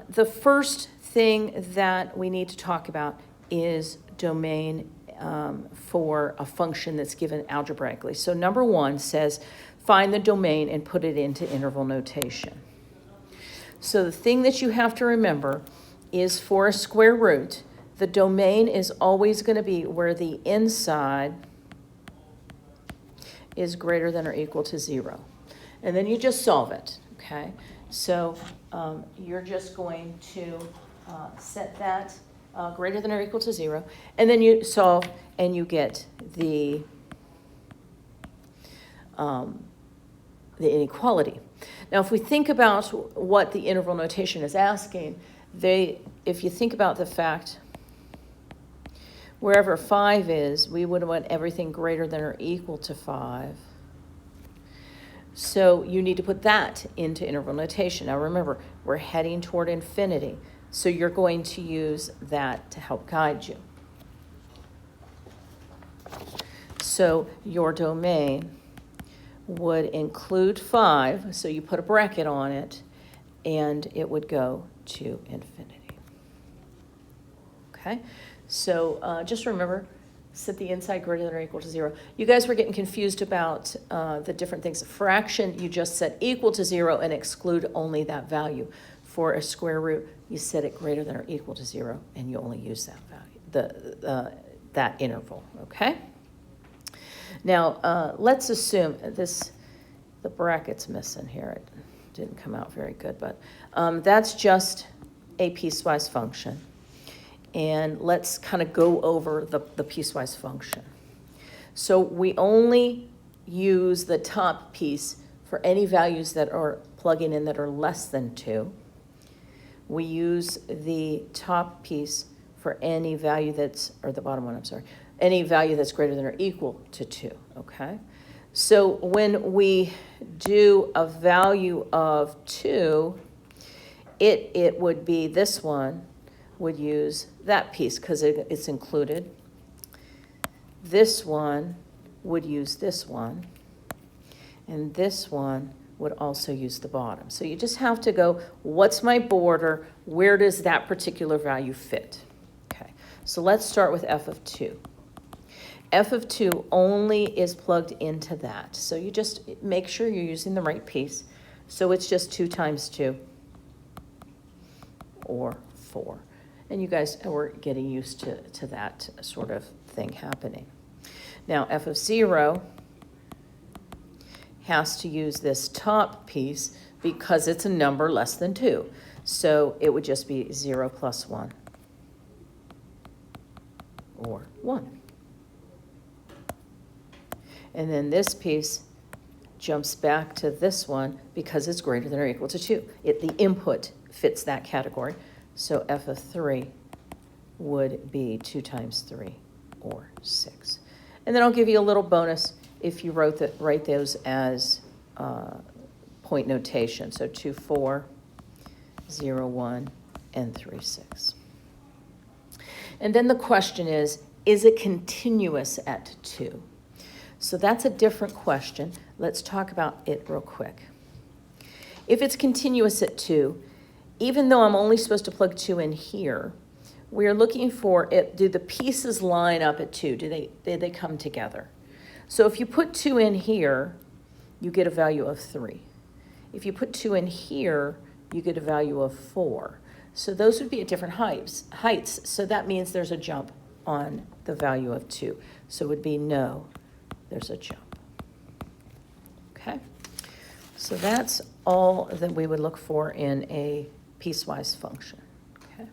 The first thing that we need to talk about is domain for a function that's given algebraically. So number one says, find the domain and put it into interval notation. So the thing that you have to remember is for a square root, the domain is always going to be where the inside is greater than or equal to 0. And then you just solve it, okay? So you're just going to set that greater than or equal to 0, and then you solve and you get the inequality. Now, if we think about what the interval notation is asking, if you think about the fact wherever 5 is, we would want everything greater than or equal to 5. So you need to put that into interval notation. Now remember, we're heading toward infinity, so you're going to use that to help guide you. So your domain would include 5, so you put a bracket on it, and it would go to infinity. Okay, so just remember, set the inside greater than or equal to 0. You guys were getting confused about the different things. A fraction, you just set equal to 0 and exclude only that value. For a square root, you set it greater than or equal to 0, and you only use that value, that interval, okay? Now, let's assume the bracket's missing here. It didn't come out very good, but that's just a piecewise function. And let's kind of go over the piecewise function. So we only use the top piece for any values that are plugging in that are less than 2. We use the top piece for any value that's, or the bottom one, I'm sorry, any value that's greater than or equal to 2, okay? So when we do a value of 2, it would be this one, would use that piece because it's included. This one would use this one, and this one would also use the bottom. So you just have to go, what's my border? Where does that particular value fit? Okay, so let's start with f of 2. F of 2 only is plugged into that. So you just make sure you're using the right piece. So it's just 2 times 2, or 4. And you guys were getting used to that sort of thing happening. Now, f of 0 has to use this top piece because it's a number less than 2. So it would just be 0 plus 1, or 1. And then this piece jumps back to this one because it's greater than or equal to 2. The input fits that category. So f of 3 would be 2 times 3, or 6. And then I'll give you a little bonus if you write those as point notation. So 2, 4, 0, 1, and 3, 6. And then the question is it continuous at 2? So that's a different question. Let's talk about it real quick. If it's continuous at 2, even though I'm only supposed to plug 2 in here, we're looking for it. Do the pieces line up at 2? Do they come together? So if you put 2 in here, you get a value of 3. If you put 2 in here, you get a value of 4. So those would be at different heights. So that means there's a jump on the value of 2. So it would be no, there's a jump. Okay? So that's all that we would look for in a piecewise function. Okay.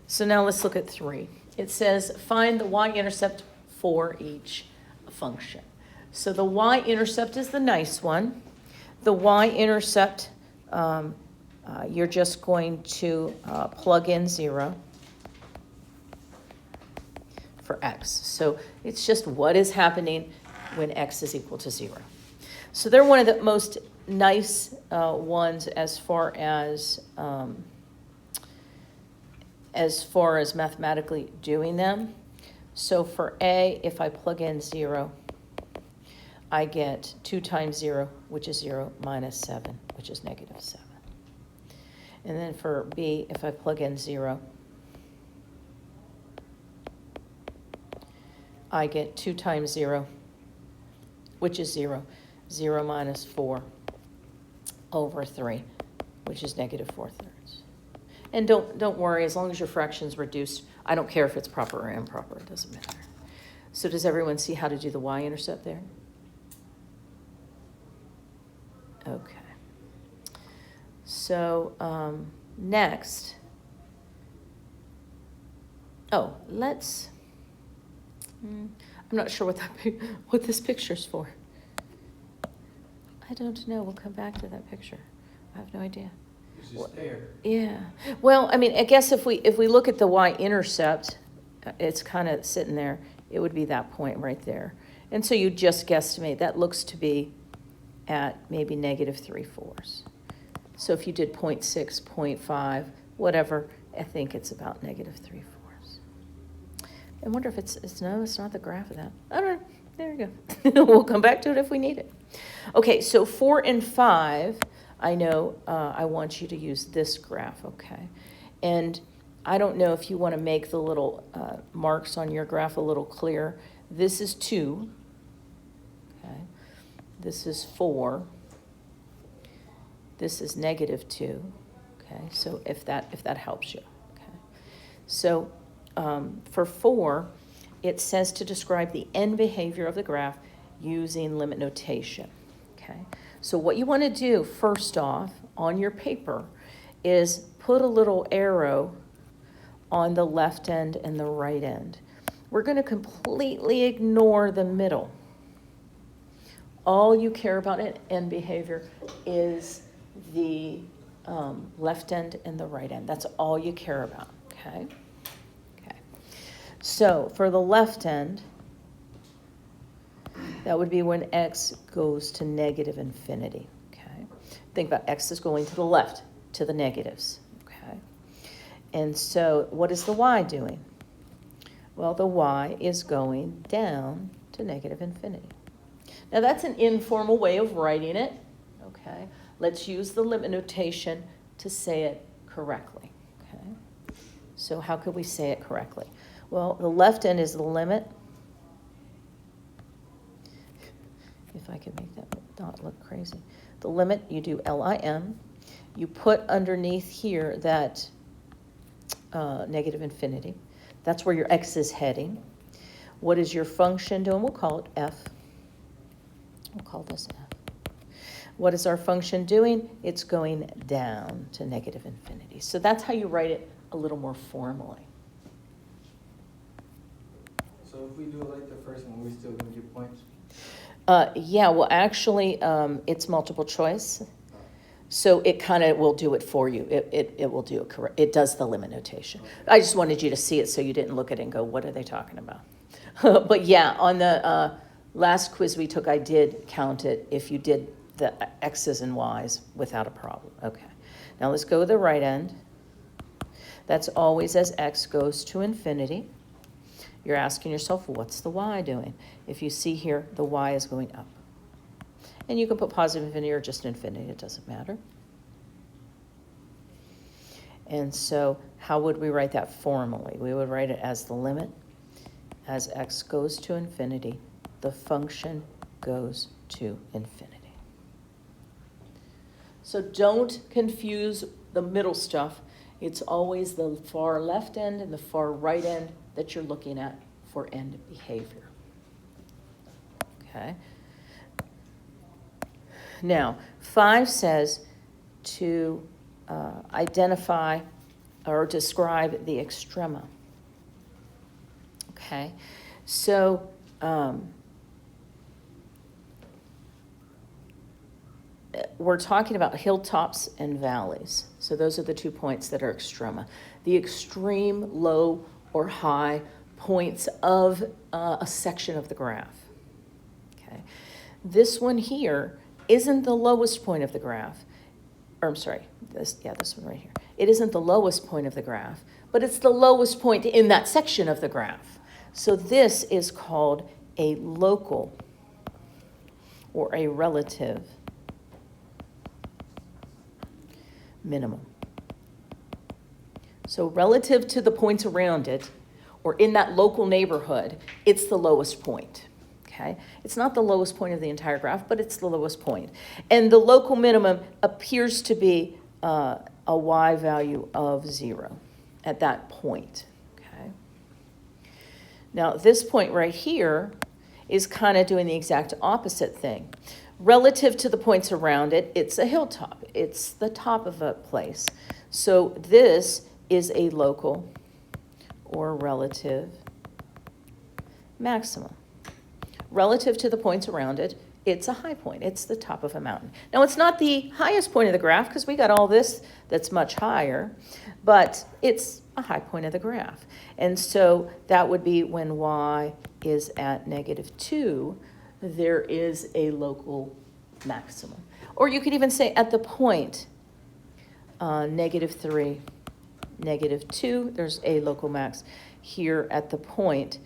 So now let's look at 3. It says find the y-intercept for each function. So the y-intercept is the nice one. The y-intercept, you're just going to plug in 0 for x. So it's just what is happening when x is equal to 0. So they're one of the most nice ones as far as mathematically doing them. So for a, if I plug in 0, I get 2 times 0, which is 0, minus 7, which is negative 7. And then for B, if I plug in 0, I get 2 times 0, which is 0. 0 minus 4 over 3, which is negative 4/3. And don't worry, as long as your fraction's reduced, I don't care if it's proper or improper, it doesn't matter. So does everyone see how to do the y-intercept there? Okay. So next, let's, I'm not sure what this picture's for. I don't know, we'll come back to that picture. I have no idea. It's just there. Yeah, well, I mean, I guess if we look at the y-intercept, it's kind of sitting there, it would be that point right there. And so you just guesstimate, that looks to be at maybe negative 3/4. So if you did 0.6, 0.5, whatever, I think it's about negative 3/4. I wonder if no, it's not the graph of that. I don't know, there we go. We'll come back to it if we need it. Okay, so 4 and 5, I know I want you to use this graph, okay? And I don't know if you want to make the little marks on your graph a little clearer. This is 2, okay? This is 4. This is negative 2, okay? So if that helps you, okay? So for 4, it says to describe the end behavior of the graph using limit notation, okay? So what you want to do first off on your paper is put a little arrow on the left end and the right end. We're going to completely ignore the middle. All you care about in end behavior is the left end and the right end. That's all you care about, okay? Okay. So for the left end, that would be when x goes to negative infinity, okay? Think about x is going to the left, to the negatives, okay? And so what is the y doing? Well, the y is going down to negative infinity. Now that's an informal way of writing it, okay? Let's use the limit notation to say it correctly, okay? So how could we say it correctly? Well, the left end is the limit. If I can make that not look crazy. The limit, you do LIM. You put underneath here that negative infinity. That's where your x is heading. What is your function doing? We'll call it f. We'll call this f. What is our function doing? It's going down to negative infinity. So that's how you write it a little more formally. So if we do it like the first one, we still gonna get points? Yeah, well, actually, it's multiple choice. So it kind of will do it for you. It will do it correct. It does the limit notation. I just wanted you to see it so you didn't look at it and go, what are they talking about? But yeah, on the last quiz we took, I did count it if you did the x's and y's without a problem. Okay, now let's go to the right end. That's always as x goes to infinity. You're asking yourself, what's the y doing? If you see here, the y is going up. And you can put positive infinity or just infinity, it doesn't matter. And so how would we write that formally? We would write it as the limit. As x goes to infinity, the function goes to infinity. So don't confuse the middle stuff. It's always the far left end and the far right end that you're looking at for end behavior. Okay. Now, 5 says to identify or describe the extrema. Okay, so we're talking about hilltops and valleys. So those are the 2 points that are extrema. The extreme low or high points of a section of the graph. Okay, this one here isn't the lowest point of the graph, or I'm sorry, this one right here. It isn't the lowest point of the graph, but it's the lowest point in that section of the graph. So this is called a local or a relative minimum. So relative to the points around it, or in that local neighborhood, it's the lowest point. Okay? It's not the lowest point of the entire graph, but it's the lowest point. And the local minimum appears to be a y value of 0 at that point. Okay? Now, this point right here is kind of doing the exact opposite thing. Relative to the points around it, it's a hilltop. It's the top of a place. So this is a local or relative maximum. Relative to the points around it, it's a high point. It's the top of a mountain. Now, it's not the highest point of the graph because we got all this that's much higher, but it's a high point of the graph. And so that would be when y is at -2, there is a local maximum. Or you could even say at the point -3, -2, there's a local max. Here at the point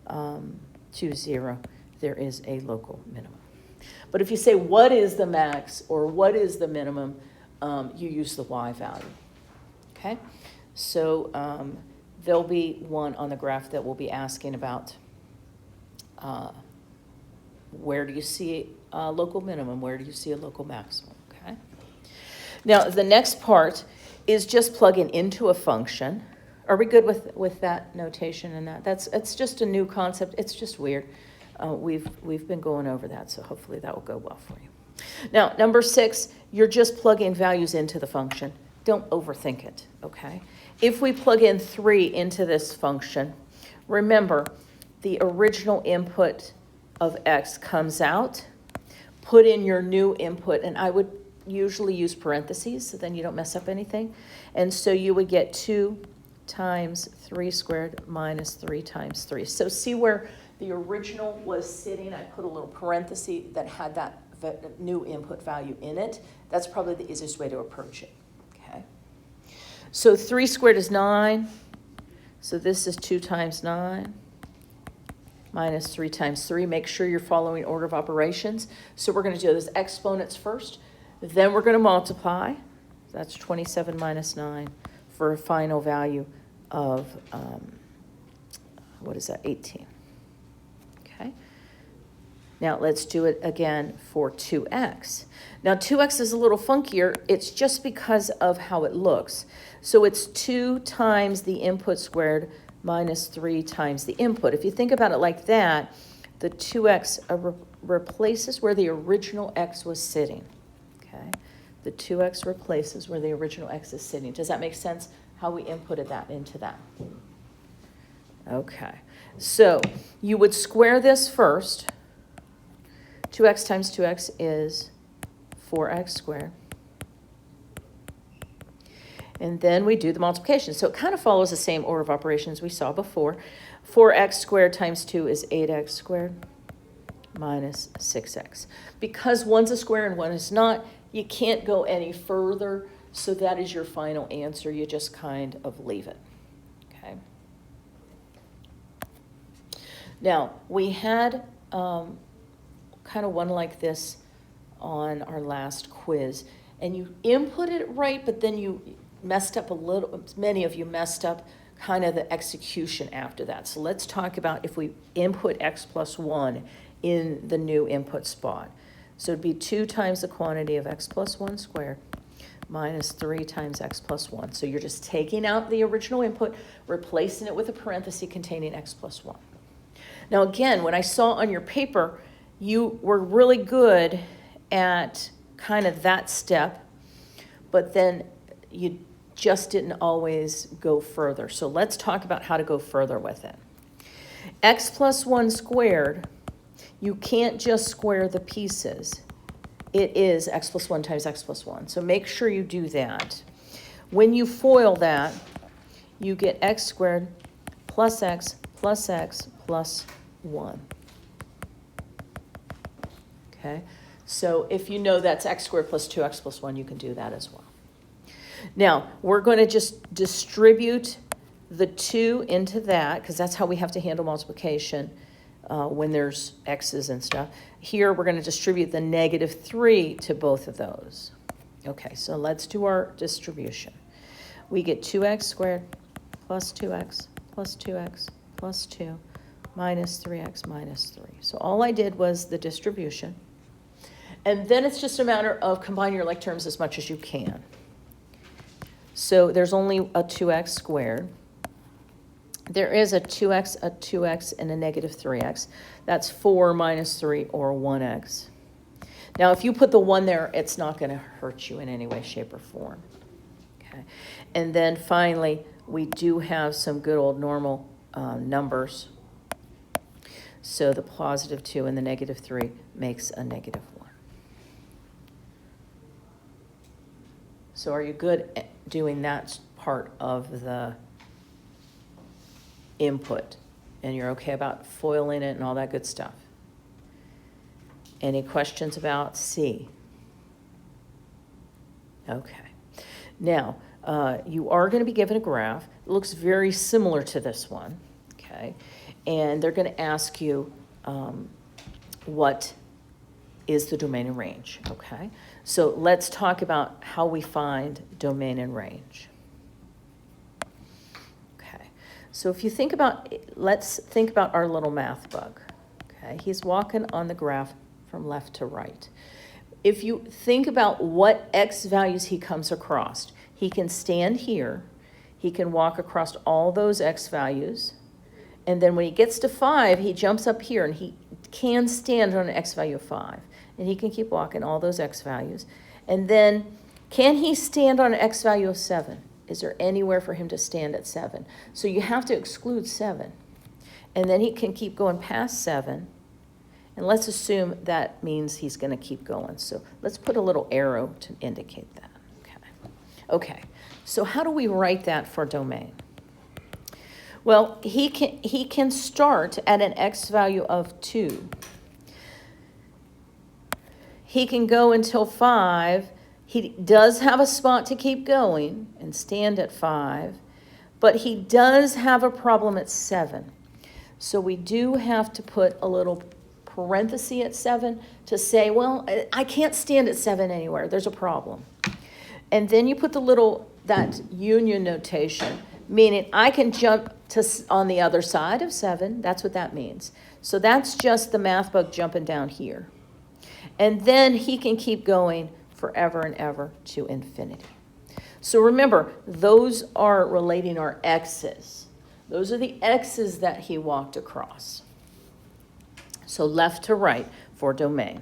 2, 0, there is a local minimum. But if you say what is the max or what is the minimum, you use the y value. Okay? So there'll be one on the graph that will be asking about where do you see a local minimum, where do you see a local maximum, okay? Now, the next part is just plugging into a function. Are we good with that notation and that? It's just a new concept. It's just weird. We've been going over that, so hopefully that will go well for you. Now, number 6, you're just plugging values into the function. Don't overthink it, okay? If we plug in 3 into this function, remember, the original input of x comes out, put in your new input, and I would usually use parentheses so then you don't mess up anything. And so you would get 2 times 3 squared minus 3 times 3. So see where the original was sitting? I put a little parenthesis that had that new input value in it. That's probably the easiest way to approach it, okay? So 3 squared is 9. So this is 2 times 9. Minus 3 times 3. Make sure you're following order of operations. So we're going to do those exponents first. Then we're going to multiply. That's 27 minus 9 for a final value of, 18. Okay. Now let's do it again for 2x. Now 2x is a little funkier. It's just because of how it looks. So it's 2 times the input squared minus 3 times the input. If you think about it like that, the 2x replaces where the original x was sitting, okay? The 2x replaces where the original x is sitting. Does that make sense, how we inputted that into that? Okay, so you would square this first. 2x times 2x is 4x squared. And then we do the multiplication. So it kind of follows the same order of operations we saw before. 4x squared times 2 is 8x squared minus 6x. Because one's a square and one is not, you can't go any further. So that is your final answer. You just kind of leave it. Okay. Now, we had kind of one like this on our last quiz. And you input it right, but then you messed up a little, many of you messed up kind of the execution after that. So let's talk about if we input x plus 1 in the new input spot. So it'd be 2 times the quantity of x plus 1 squared minus 3 times x plus 1. So you're just taking out the original input, replacing it with a parenthesis containing x plus 1. Now again, when I saw on your paper, you were really good at kind of that step, but then you just didn't always go further. So let's talk about how to go further with it. X plus 1 squared, you can't just square the pieces. It is x plus 1 times x plus 1. So make sure you do that. When you FOIL that, you get x squared plus x plus x plus 1. Okay? So if you know that's x squared plus 2x plus 1, you can do that as well. Now, we're going to just distribute the 2 into that, because that's how we have to handle multiplication when there's x's and stuff. Here, we're going to distribute the -3 to both of those. Okay, so let's do our distribution. we get 2x squared plus 2x plus 2x plus 2 minus 3x minus 3. So all I did was the distribution. And then it's just a matter of combining your like terms as much as you can. So there's only a 2x squared. There is a 2x, and a negative 3x. That's 4 minus 3, or 1x. Now, if you put the 1 there, it's not going to hurt you in any way, shape, or form. Okay. And then finally, we do have some good old normal numbers. So the positive 2 and the negative 3 makes a negative 1. So are you good at doing that part of the input? And you're okay about foiling it and all that good stuff? Any questions about C? Okay. Now, you are going to be given a graph. It looks very similar to this one, okay? And they're going to ask you what is the domain and range, okay? So let's talk about how we find domain and range. Okay, so if you think about, let's think about our little math bug, okay? He's walking on the graph from left to right. If you think about what x values he comes across, he can stand here, he can walk across all those x values, and then when he gets to 5, he jumps up here and he can stand on an x value of 5. And he can keep walking all those x values. And then, can he stand on an x value of 7? Is there anywhere for him to stand at 7? So you have to exclude 7. And then he can keep going past 7. And let's assume that means he's going to keep going. So let's put a little arrow to indicate that. Okay, so how do we write that for domain? Well, he can start at an x value of 2. He can go until 5. He does have a spot to keep going and stand at 5, but he does have a problem at 7. So we do have to put a little parenthesis at 7 to say, well, I can't stand at 7 anywhere. There's a problem. And then you put the little, that union notation, meaning I can jump to on the other side of 7. That's what that means. So that's just the math bug jumping down here. And then he can keep going forever and ever to infinity. So remember, those are relating our x's. Those are the x's that he walked across. So left to right for domain.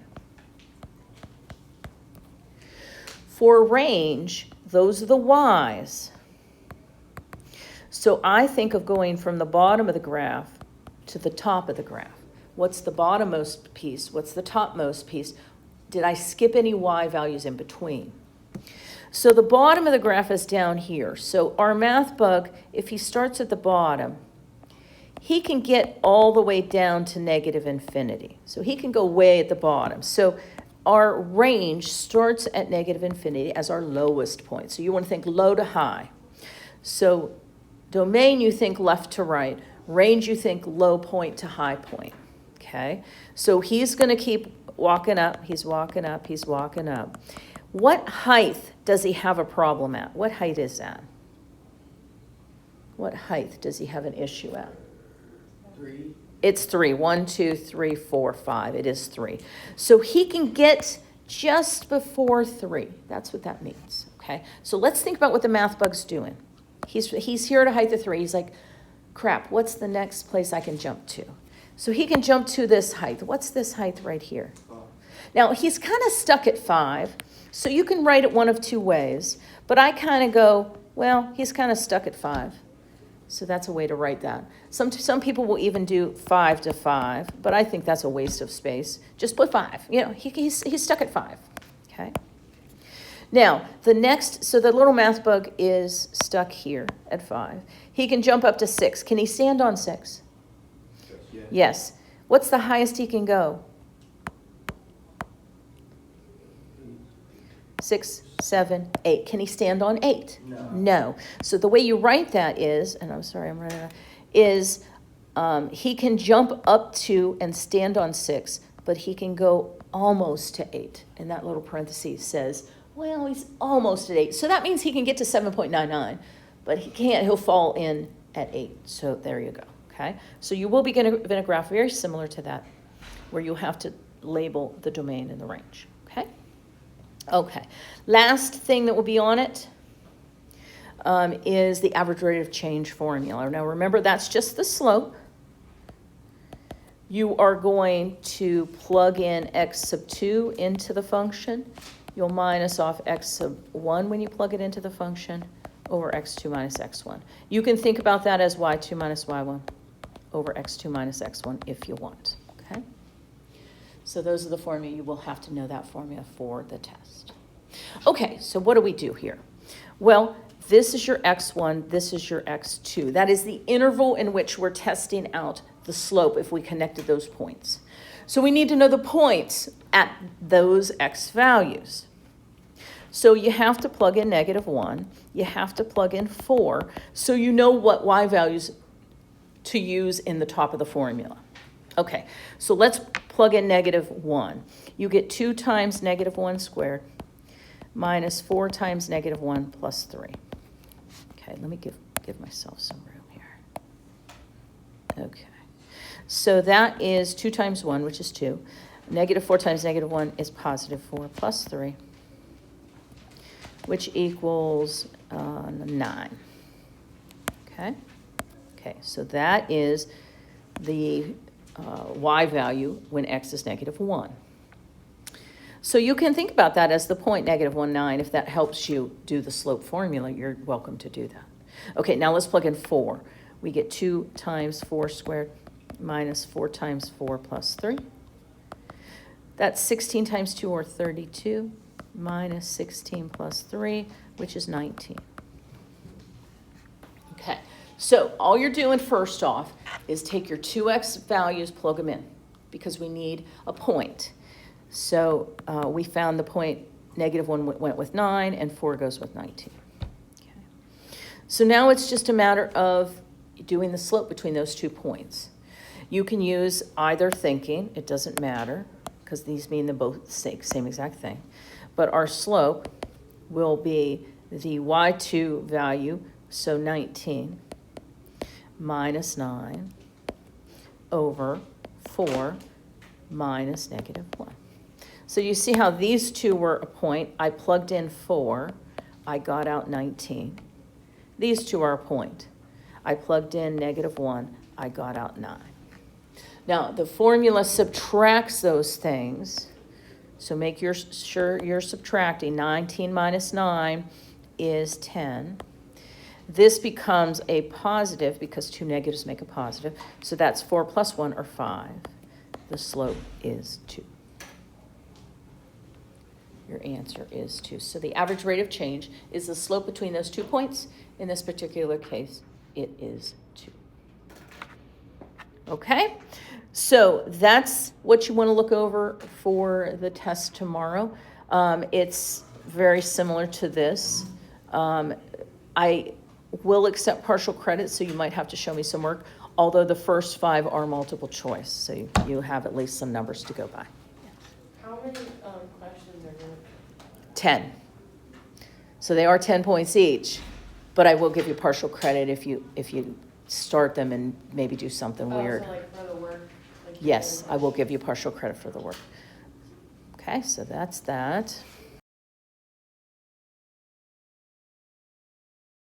For range, those are the y's. So I think of going from the bottom of the graph to the top of the graph. What's the bottommost piece? What's the topmost piece? Did I skip any y values in between? So the bottom of the graph is down here. So our math bug, if he starts at the bottom, he can get all the way down to negative infinity. So he can go way at the bottom. So our range starts at negative infinity as our lowest point. So you want to think low to high. So domain, you think left to right. Range, you think low point to high point. Okay? So he's going to keep walking up. He's walking up. He's walking up. What height does he have a problem at? What height is that? What height does he have an issue at? 3. It's 3. 1, 2, 3, 4, 5. It is 3. So he can get just before 3. That's what that means. Okay? So let's think about what the math bug's doing. He's here at a height of 3. He's like, crap, what's the next place I can jump to? So he can jump to this height. What's this height right here? 5. Now, he's kind of stuck at 5. So you can write it one of two ways. But I kind of go, well, he's kind of stuck at 5. So that's a way to write that. Some people will even do 5 to 5, but I think that's a waste of space. Just put 5. You know, he's stuck at 5. Okay. Now, the next, so the little math bug is stuck here at 5. He can jump up to 6. Can he stand on 6? Yes. Yes. What's the highest he can go? 6, 7, 8. Can he stand on 8? No. No. So the way you write that is, and I'm sorry, I'm running out, is he can jump up to and stand on 6, but he can go almost to 8. And that little parenthesis says, well, he's almost at 8. So that means he can get to 7.99, but he'll fall in at 8. So there you go, okay? So you will be given a graph very similar to that, where you'll have to label the domain and the range, okay? Okay, last thing that will be on it is the average rate of change formula. Now remember, that's just the slope. You are going to plug in x sub 2 into the function. You'll minus off x sub 1 when you plug it into the function over x2 minus x1. You can think about that as y2 minus y1 over x2 minus x1 if you want, okay? So those are the formula. You will have to know that formula for the test. Okay, so what do we do here? Well, this is your x1, this is your x2. That is the interval in which we're testing out the slope if we connected those points. So we need to know the points at those x values. So you have to plug in -1, you have to plug in 4, so you know what y values to use in the top of the formula. Okay, so let's plug in -1. You get 2 times -1 squared minus 4 times -1 plus 3. Okay, let me give myself some room here. Okay, so that is 2 times 1, which is 2. -4 times -1 is positive 4 plus 3, which equals 9. Okay, okay, so that is the y value when x is -1. So you can think about that as the point -1, 9. If that helps you do the slope formula, you're welcome to do that. Okay, now let's plug in 4. We get 2 times 4 squared minus 4 times 4 plus 3. That's 16 times 2, or 32, minus 16 plus 3, which is 19. Okay, so all you're doing first off is take your 2x values, plug them in, because we need a point. So we found the point -1 went with 9, and 4 goes with 19. Okay. So now it's just a matter of doing the slope between those 2 points. You can use either thinking, it doesn't matter, because these mean they're both the same exact thing. But our slope will be the y2 value, so 19, minus 9 over 4 minus -1. So you see how these two were a point. I plugged in 4. I got out 19. These two are a point. I plugged in -1. I got out 9. Now, the formula subtracts those things. So make sure you're subtracting. 19 minus 9 is 10. This becomes a positive because 2 negatives make a positive. So that's 4 plus 1, or 5. The slope is 2. Your answer is 2. So the average rate of change is the slope between those 2 points. In this particular case, it is 2. Okay, so that's what you want to look over for the test tomorrow. It's very similar to this. I will accept partial credit, so you might have to show me some work, although the first 5 are multiple choice, so you have at least some numbers to go by. How many questions are there? 10. So they are 10 points each, but I will give you partial credit if you start them and maybe do something weird. So like for the work? Like Yes, I will give you partial credit for the work. Okay, so that's that.